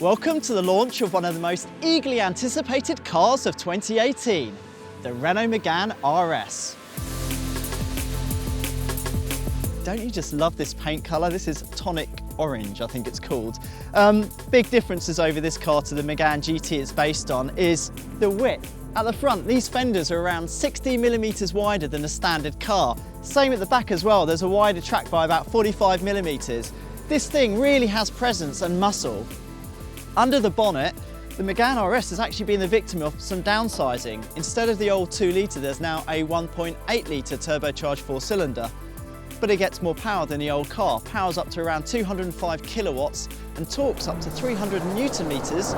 Welcome to the launch of one of the most eagerly anticipated cars of 2018, the Renault Megane RS. Don't you just love this paint colour? This is tonic orange, I think it's called. Big differences over this car to the Megane GT it's based on is the width. At the front, these fenders are around 60mm wider than a standard car. Same at the back as well, there's a wider track by about 45mm. This thing really has presence and muscle. Under the bonnet, the Megane RS has actually been the victim of some downsizing. Instead of the old 2 litre, there's now a 1.8 litre turbocharged 4-cylinder. But it gets more power than the old car. Power's up to around 205 kilowatts and torque's up to 300 newton meters.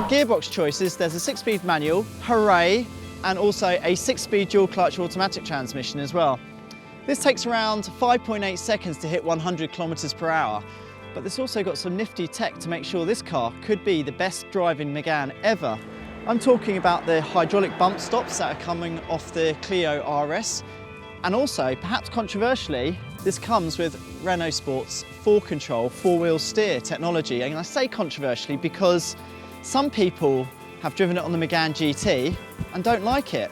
Gearbox choices, there's a 6-speed manual, hooray, and also a 6-speed dual clutch automatic transmission as well. This takes around 5.8 seconds to hit 100 kilometers per hour. But this also got some nifty tech to make sure this car could be the best driving Megane ever. I'm talking about the hydraulic bump stops that are coming off the Clio RS. And also, perhaps controversially, this comes with Renault Sport's 4Control 4-wheel steer technology. And I say controversially because some people have driven it on the Megane GT and don't like it.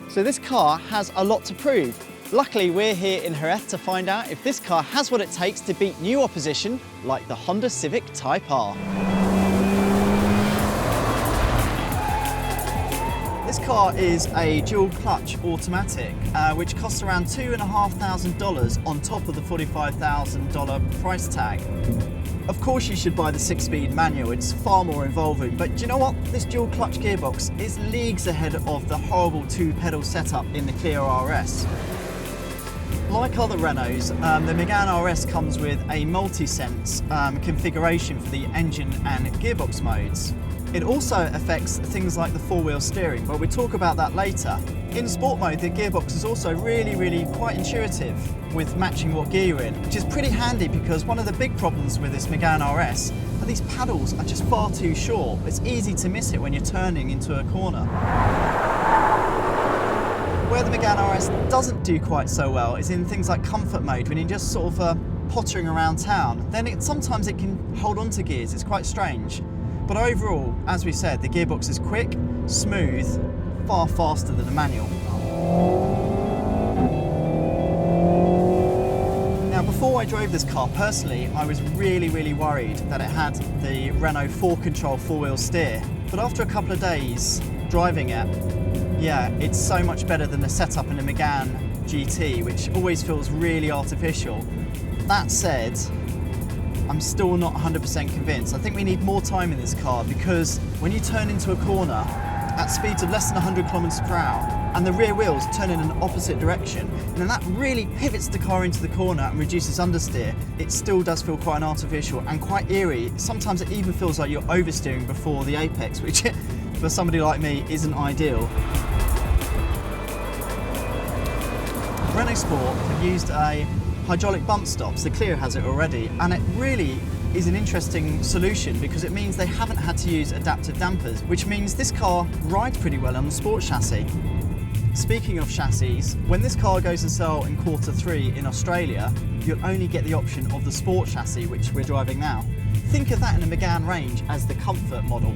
So this car has a lot to prove. Luckily, we're here in Jerez to find out if this car has what it takes to beat new opposition like the Honda Civic Type R. This car is a dual clutch automatic, which costs around $2,500 on top of the $45,000 price tag. Of course you should buy the 6-speed manual, it's far more involving, but do you know what? This dual clutch gearbox is leagues ahead of the horrible 2-pedal setup in the Clio RS. Like other Renaults, the Megane RS comes with a multi-sense configuration for the engine and gearbox modes. It also affects things like the 4-wheel steering, but we'll talk about that later. In sport mode, the gearbox is also really quite intuitive with matching what gear you're in, which is pretty handy because one of the big problems with this Megane RS are these paddles are just far too short. It's easy to miss it when you're turning into a corner. Where the Megane RS doesn't do quite so well is in things like comfort mode, when you're just sort of pottering around town. Then sometimes it can hold on to gears, it's quite strange. But overall, as we said, the gearbox is quick, smooth, far faster than the manual. Now, before I drove this car personally, I was really worried that it had the Renault 4Control 4-wheel steer. But after a couple of days driving it, yeah, it's so much better than the setup in the Megane GT, which always feels really artificial. That said, I'm still not 100% convinced. I think we need more time in this car because when you turn into a corner at speeds of less than 100 kilometers per hour and the rear wheels turn in an opposite direction, and then that really pivots the car into the corner and reduces understeer, it still does feel quite artificial and quite eerie. Sometimes it even feels like you're oversteering before the apex, which for somebody like me isn't ideal. Renault Sport have used a hydraulic bump stops, the Clio has it already, and it really is an interesting solution because it means they haven't had to use adaptive dampers, which means this car rides pretty well on the Sport chassis. Speaking of chassis, when this car goes to sell in Q3 in Australia, you'll only get the option of the Sport chassis, which we're driving now. Think of that in the Megane range as the comfort model.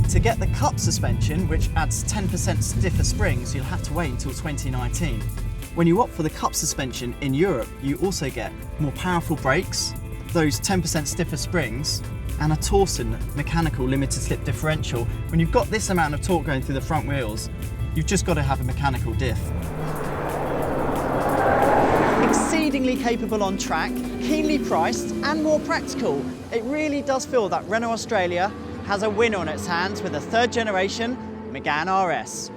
To get the cup suspension, which adds 10% stiffer springs, you'll have to wait until 2019. When you opt for the cup suspension in Europe, you also get more powerful brakes, those 10% stiffer springs, and a Torsen mechanical limited slip differential. When you've got this amount of torque going through the front wheels, you've just got to have a mechanical diff. Exceedingly capable on track, keenly priced, and more practical. It really does feel that Renault Australia has a winner on its hands with a 3rd generation Megane RS.